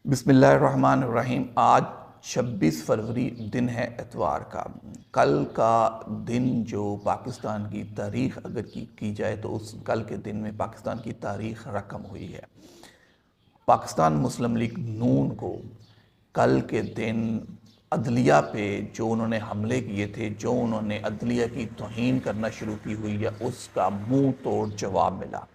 बिस्मिल्लाहिर्रहमानिर्रहीम। आज 26 फरवरी दिन है एतवार का। कल का दिन जो पाकिस्तान की तारीख़ अगर की जाए तो उस कल के दिन में पाकिस्तान की तारीख़ रकम हुई है। पाकिस्तान मुस्लिम लीग नून को कल के दिन अदलिया पे जो उन्होंने हमले किए थे, जो उन्होंने अदलिया की तौहीन करना शुरू की हुई है, उसका मुंह तोड़ जवाब मिला।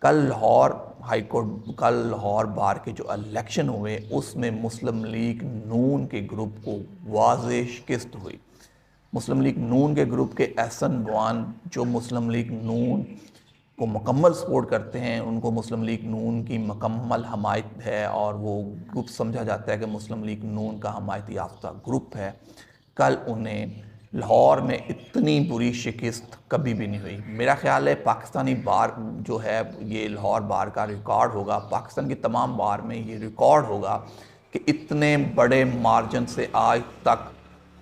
कल लाहौर हाई कोर्ट कल लाहौर बार के जो इलेक्शन हुए उसमें मुस्लिम लीग नून के ग्रुप को वाज़ेह शिकस्त हुई। मुस्लिम लीग नून के ग्रुप के एहसन बवान जो मुस्लिम लीग नून को मुकम्मल सपोर्ट करते हैं, उनको मुस्लिम लीग नून की मुकम्मल हमायत है और वो ग्रुप समझा जाता है कि मुस्लिम लीग नून का हमायत याफ्ता ग्रुप है। कल उन्हें लाहौर में इतनी बुरी शिकस्त कभी भी नहीं हुई। मेरा ख्याल है पाकिस्तानी बार जो है ये लाहौर बार का रिकॉर्ड होगा, पाकिस्तान की तमाम बार में ये रिकॉर्ड होगा कि इतने बड़े मार्जिन से आज तक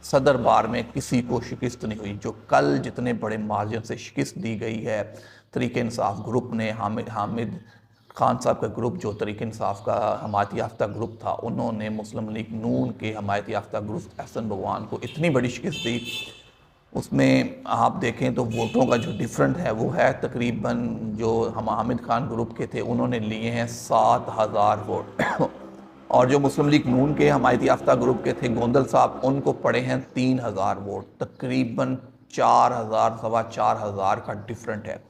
सदर बार में किसी को शिकस्त नहीं हुई। जो कल जितने बड़े मार्जिन से शिकस्त दी गई है तहरीक इंसाफ ग्रुप ने, हामिद खान साहब का ग्रुप जो तहरीक इंसाफ का हमायत याफ्ता ग्रुप था, उन्होंने मुस्लिम लीग नून के हमायत याफ्ता ग्रुप एहसन बगवान को इतनी बड़ी शिकस्त दी। उसमें आप देखें तो वोटों का जो डिफरेंट है वो है तकरीबन, जो हम हामिद खान ग्रुप के थे उन्होंने लिए हैं 7,000 वोट और जो मुस्लिम लीग नून के हमायत याफ्ता ग्रुप के थे गोंदल साहब, उनको पड़े हैं 3,000 वोट। तकरीबन 4,000 सवा 4,000 का डिफरेंट है।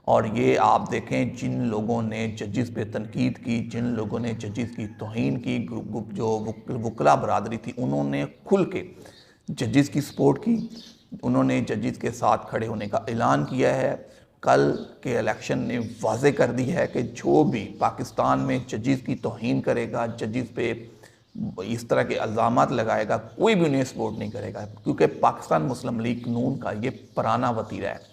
और ये आप देखें जिन लोगों ने जजिस पे तनकीद की, जिन लोगों ने जजिस की तौहीन की, ग्रुप जो वकला बरादरी थी, उन्होंने खुल के जजिस की सपोर्ट की, उन्होंने जजिस के साथ खड़े होने का ऐलान किया है। कल के इलेक्शन ने वाज़े कर दी है कि जो भी पाकिस्तान में जजिस की तौहीन करेगा, जजिस पे इस तरह के इल्ज़ामात लगाएगा, कोई भी उन्हें सपोर्ट नहीं करेगा। क्योंकि पाकिस्तान मुस्लिम लीग नून का ये पुराना वतीरा है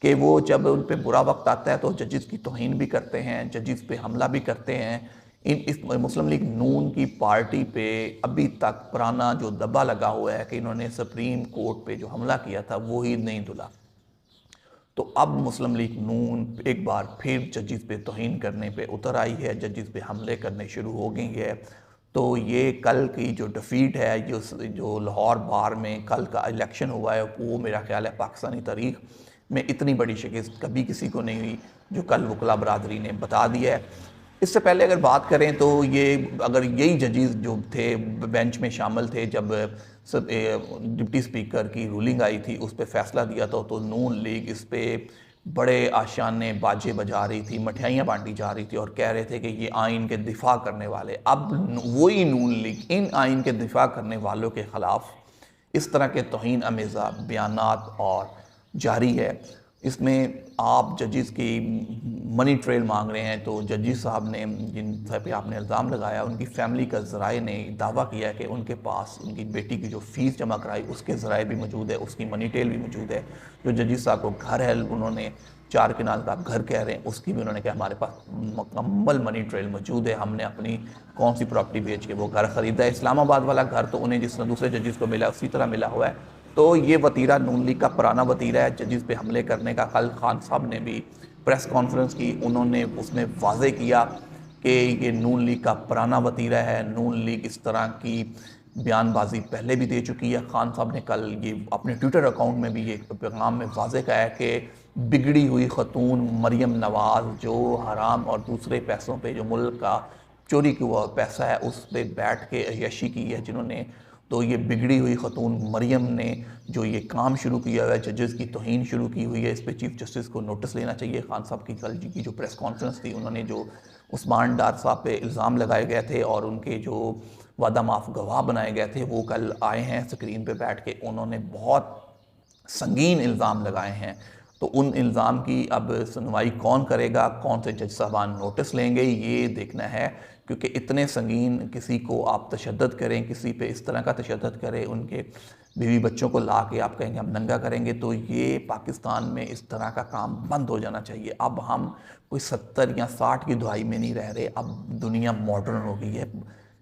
कि वो जब उन पे बुरा वक्त आता है तो जजिस की तौहीन भी करते हैं, जजिस पे हमला भी करते हैं। इस मुस्लिम लीग नून की पार्टी पे अभी तक पुराना जो दबा लगा हुआ है कि इन्होंने सुप्रीम कोर्ट पे जो हमला किया था वो ही नहीं धुला। तो अब मुस्लिम लीग नून एक बार फिर जजिस पे तौहीन करने पे उतर आई है, जजिस पे हमले करने शुरू हो गई है। तो ये कल की जो डिफीट है, जो लाहौर बार में कल का इलेक्शन हुआ है, वो मेरा ख्याल है पाकिस्तानी तारीख़ में इतनी बड़ी शिकस्त कभी किसी को नहीं हुई, जो कल वकला बरादरी ने बता दिया है। इससे पहले अगर बात करें तो ये अगर यही जजेस जो थे बेंच में शामिल थे जब डिप्टी स्पीकर की रूलिंग आई थी, उस पर फैसला दिया था, तो नून लीग इस पर बड़े आशाने बाजे बजा रही थी, मिठाइयाँ बांटी जा रही थी और कह रहे थे कि ये आइन के दिफा करने वाले। अब वही नून लीग इन आइन के दिफा करने वालों के ख़िलाफ़ इस तरह के तौहीन आमेज़ा बयानात और जारी है। इसमें आप जजिस की मनी ट्रेल मांग रहे हैं, तो जजिस साहब ने जिन पे आपने इल्ज़ाम लगाया, उनकी फ़ैमिली का ज़राए ने दावा किया कि उनके पास उनकी बेटी की जो फ़ीस जमा कराई उसके ज़राए भी मौजूद है, उसकी मनी ट्रेल भी मौजूद है। जो जजिस साहब को घर है, उन्होंने 4 कनाल का आप घर कह रहे हैं, उसकी भी उन्होंने कहा हमारे पास मुकम्मल मनी ट्रेल मौजूद है, हमने अपनी कौन सी प्रॉपर्टी बेच के वो घर ख़रीदा है। इस्लामाबाद वाला घर तो उन्हें जिस तरह दूसरे जजिस को मिला उसी तरह मिला हुआ है। तो ये वतीरा नून लीग का पुराना वतीरा है जजिस पे हमले करने का। कल खान साहब ने भी प्रेस कॉन्फ्रेंस की, उन्होंने उसमें वाजे किया कि ये नून लीग का पुराना वतीरा है, नून लीग इस तरह की बयानबाजी पहले भी दे चुकी है। खान साहब ने कल ये अपने ट्विटर अकाउंट में भी ये पैगाम में वाजे कहा है कि बिगड़ी हुई खतून मरियम नवाज़ जो हराम और दूसरे पैसों पे, जो मुल्क का चोरी हुआ पैसा है, उस पर बैठ के अय्याशी की है जिन्होंने। तो ये बिगड़ी हुई खतून मरियम ने जो ये काम शुरू किया हुआ है, जजेस की तौहीन शुरू की हुई है, इस पर चीफ जस्टिस को नोटिस लेना चाहिए। खान साहब की कल की जो प्रेस कॉन्फ्रेंस थी, उन्होंने जो उस्मान डार साहब पे इल्ज़ाम लगाए गए थे और उनके जो वादा माफ गवाह बनाए गए थे, वो कल आए हैं स्क्रीन पे बैठ के, उन्होंने बहुत संगीन इल्ज़ाम लगाए हैं। तो उन इल्ज़ाम की अब सुनवाई कौन करेगा, कौन से जज साहबान नोटिस लेंगे, ये देखना है। क्योंकि इतने संगीन किसी को आप तशद्दुद करें, किसी पे इस तरह का तशद्दुद करें, उनके बीवी बच्चों को ला के आप कहेंगे हम नंगा करेंगे, तो ये पाकिस्तान में इस तरह का काम बंद हो जाना चाहिए। अब हम कोई 70 या 60 की दुहाई में नहीं रह रहे, अब दुनिया मॉडर्न हो गई है,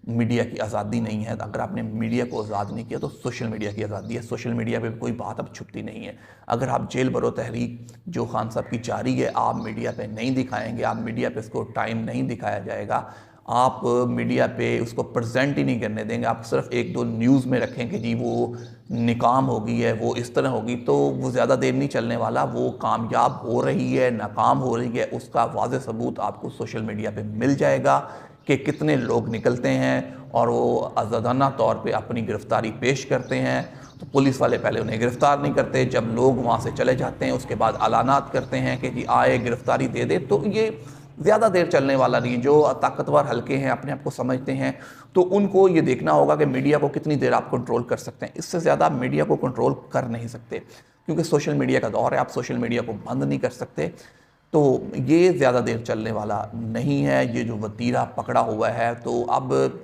मीडिया की आज़ादी नहीं है। अगर आपने मीडिया को आज़ाद नहीं किया तो सोशल मीडिया की आज़ादी है, सोशल मीडिया पे कोई बात अब छुपती नहीं है। अगर आप जेल भरो तहरीक जो खान साहब की जारी है, आप मीडिया पे नहीं दिखाएंगे, आप मीडिया पे इसको टाइम नहीं दिखाया जाएगा, आप मीडिया पे उसको प्रेजेंट ही नहीं करने देंगे, आप सिर्फ एक दो न्यूज़ में रखें कि जी वो निकाम हो गई है, वो इस तरह होगी, तो वो ज़्यादा देर नहीं चलने वाला। वो कामयाब हो रही है, नाकाम हो रही है, उसका वाज़ेह सबूत आपको सोशल मीडिया पे मिल जाएगा कि कितने लोग निकलते हैं और वो आज़ादाना तौर पे अपनी गिरफ्तारी पेश करते हैं। तो पुलिस वाले पहले उन्हें गिरफ़्तार नहीं करते, जब लोग वहाँ से चले जाते हैं उसके बाद ऐलानात करते हैं कि जी आए गिरफ़्तारी दे दे। तो ये ज़्यादा देर चलने वाला नहीं है। जो ताकतवर हल्के हैं, अपने आप को समझते हैं, तो उनको ये देखना होगा कि मीडिया को कितनी देर आप कंट्रोल कर सकते हैं। इससे ज़्यादा मीडिया को कंट्रोल कर नहीं सकते, क्योंकि सोशल मीडिया का दौर है, आप सोशल मीडिया को बंद नहीं कर सकते। तो ये ज़्यादा देर चलने वाला नहीं है, ये जो वतीरा पकड़ा हुआ है। तो अब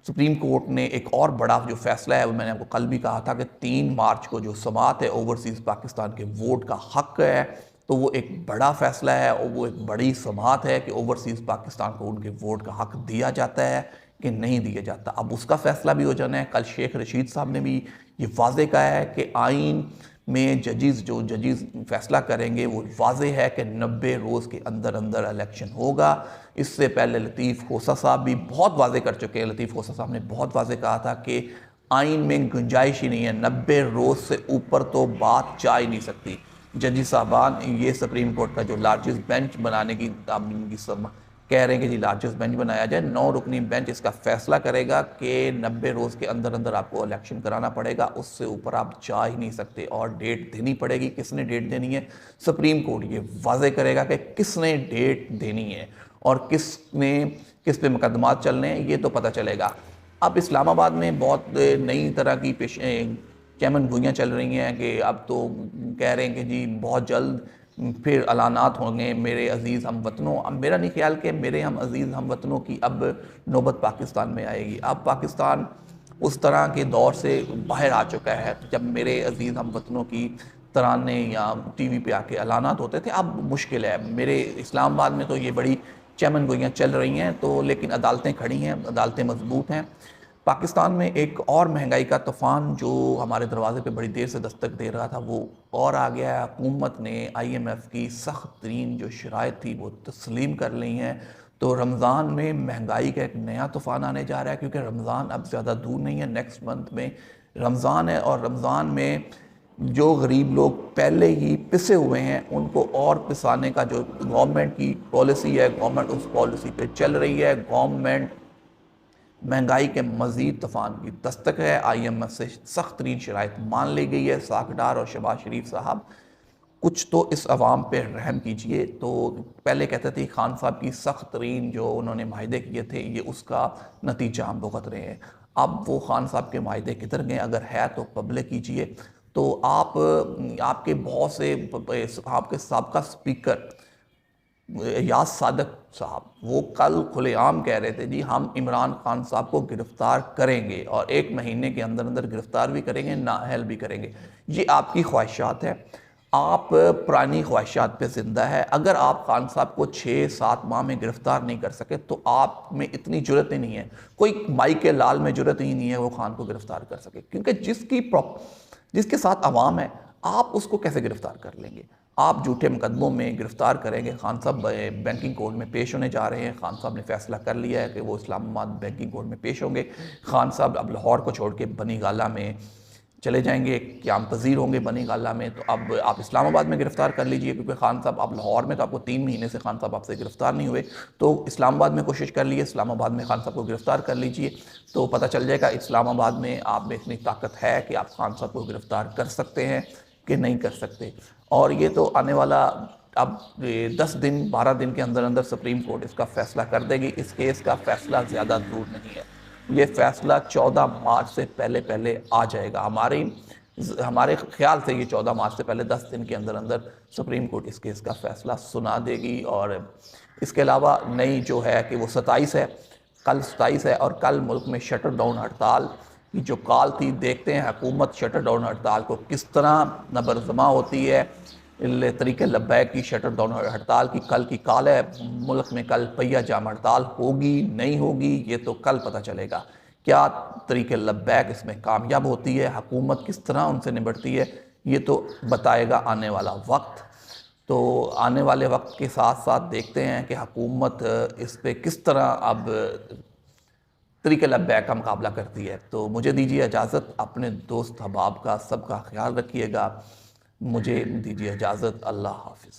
सुप्रीम कोर्ट ने एक और बड़ा जो फैसला है, वो मैंने आपको कल भी कहा था कि 3 मार्च को जो समात है ओवरसीज़ पाकिस्तान के वोट का हक़ है, तो वो एक बड़ा फैसला है और वो एक बड़ी समात है कि ओवरसीज़ पाकिस्तान को उनके वोट का हक़ दिया जाता है कि नहीं दिया जाता। अब उसका फैसला भी हो जाना है। कल शेख रशीद साहब ने भी ये वाज़े कहा है कि आइन में जजीज़ फैसला करेंगे, वो वाज़े है कि 90 रोज़ के अंदर अंदर इलेक्शन होगा। इससे पहले लतीफ़ खोसा साहब भी बहुत वाज़े कर चुके हैं। लतीफ़ खोसा साहब ने बहुत वाज़े कहा था कि आइन में गुंजाइश ही नहीं है, 90 रोज़ से ऊपर तो बात जा ही नहीं सकती। जजी साहबान, ये सुप्रीम कोर्ट का जो लार्जेस्ट बेंच बनाने की कह रहे हैं कि जी लार्जेस्ट बेंच बनाया जाए, 9 रुकनी बेंच इसका फैसला करेगा कि 90 रोज़ के अंदर अंदर आपको इलेक्शन कराना पड़ेगा, उससे ऊपर आप जा ही नहीं सकते। और डेट देनी पड़ेगी। किसने डेट देनी है? सुप्रीम कोर्ट ये वाज़े करेगा कि किसने डेट देनी है और किस पे मुकदमात चल रहे हैं, ये तो पता चलेगा। अब इस्लामाबाद में बहुत नई तरह की चैमन गोइयाँ चल रही हैं कि अब तो कह रहे हैं कि जी बहुत जल्द फिर ऐलानात होंगे मेरे अज़ीज़ हम वतनों। अब मेरा नहीं ख्याल कि मेरे हम अज़ीज़ हम वतनों की अब नौबत पाकिस्तान में आएगी। अब पाकिस्तान उस तरह के दौर से बाहर आ चुका है जब मेरे अज़ीज़ हम वतनों की तराने या टीवी पे आके ऐलानात होते थे। अब मुश्किल है। मेरे इस्लामाबाद में तो ये बड़ी चैमन गोइयाँ चल रही हैं, तो लेकिन अदालतें खड़ी हैं, अदालतें मजबूत हैं। पाकिस्तान में एक और महंगाई का तूफ़ान जो हमारे दरवाजे पे बड़ी देर से दस्तक दे रहा था, वो और आ गया है। हुकूमत ने IMF की सख्त तरीन जो शराइत थी वो तस्लीम कर ली हैं। तो रमज़ान में महंगाई का एक नया तूफ़ान आने जा रहा है, क्योंकि रमज़ान अब ज़्यादा दूर नहीं है। नेक्स्ट मंथ में रमज़ान है और रमज़ान में जो गरीब लोग पहले ही पिसे हुए हैं उनको और पिसाने का जो गवर्नमेंट की पॉलिसी है, गवर्नमेंट उस पॉलिसी पे चल रही है। गवर्नमेंट महंगाई के मज़ीद तूफ़ान की दस्तक है। IMF से सख्त तरीन शराइत मान ली गई है। साकडार और शहबाज शरीफ साहब, कुछ तो इस अवाम पे रहम कीजिए। तो पहले कहते थे खान साहब की सख्त तरीन जो उन्होंने माहिदे किए थे, ये उसका नतीजा हम भुगत रहे हैं। अब वो खान साहब के माहिदे किधर गए? अगर है तो पब्लिक कीजिए। तो आपके बहुत से आपके साबका स्पीकर याद सादक साहब, वो कल खुलेआम कह रहे थे जी हम इमरान खान साहब को गिरफ्तार करेंगे और 1 महीने के अंदर अंदर गिरफ्तार भी करेंगे, नाअहल भी करेंगे। ये आपकी ख्वाहिशात है, आप पुरानी ख्वाहिशात पे ज़िंदा है। अगर आप खान साहब को 6-7 माह में गिरफ्तार नहीं कर सके तो आप में इतनी जुर्रत ही नहीं है, कोई माई के लाल में जुर्रत ही नहीं है वो खान को गिरफ्तार कर सके। क्योंकि जिसके साथ अवाम है, आप उसको कैसे गिरफ्तार कर लेंगे? आप झूठे मुकदमों में गिरफ्तार करेंगे। खान साहब बैंकिंग कोर्ट में पेश होने जा रहे हैं। खान साहब ने फैसला कर लिया है कि वो इस्लामाबाद बैंकिंग कोर्ट में पेश होंगे। खान साहब अब लाहौर को छोड़ के बनी गाला में चले जाएंगे, क़याम पज़ीर होंगे बनी गाला में। तो अब आप इस्लामाबाद में गिरफ़्तार कर लीजिए, क्योंकि खान साहब अब लाहौर में तो आपको 3 महीने से खान साहब आपसे गिरफ़्तार नहीं हुए। तो इस्लामाबाद में कोशिश कर लीजिए, इस्लामाबाद में खान साहब को गिरफ़्तार कर लीजिए, तो पता चल जाएगा इस्लामाबाद में आप में इतनी ताकत है कि आप खान साहब को गिरफ़्तार कर सकते हैं कि नहीं कर सकते। और ये तो आने वाला अब 10 दिन 12 दिन के अंदर अंदर सुप्रीम कोर्ट इसका फ़ैसला कर देगी। इस केस का फ़ैसला ज़्यादा दूर नहीं है। ये फ़ैसला 14 मार्च से पहले पहले आ जाएगा। हमारे ख्याल से ये 14 मार्च से पहले 10 दिन के अंदर अंदर सुप्रीम कोर्ट इस केस का फ़ैसला सुना देगी। और इसके अलावा नई जो है कि वो 27 है, कल 27 है और कल मुल्क में शटर डाउन हड़ताल की जो कॉल थी, देखते हैं हुकूमत शटर डाउन हड़ताल को किस तरह नबरजमा होती है। तरीके लब्बैक की शटर डाउन हड़ताल की कल की कॉल है। मुल्क में कल पहिया जाम हड़ताल होगी नहीं होगी ये तो कल पता चलेगा। क्या तरीके लब्बैक इसमें कामयाब होती है, हुकूमत किस तरह उनसे निपटती है, ये तो बताएगा आने वाला वक्त। तो आने वाले वक्त के साथ साथ देखते हैं कि हुकूमत इस पे किस तरह अब तरीके लब्बैक का मुकाबला करती है। तो मुझे दीजिए इजाज़त, अपने दोस्त अहबाब का सबका ख्याल रखिएगा। मुझे दीजिए इजाज़त, अल्लाह हाफिज़।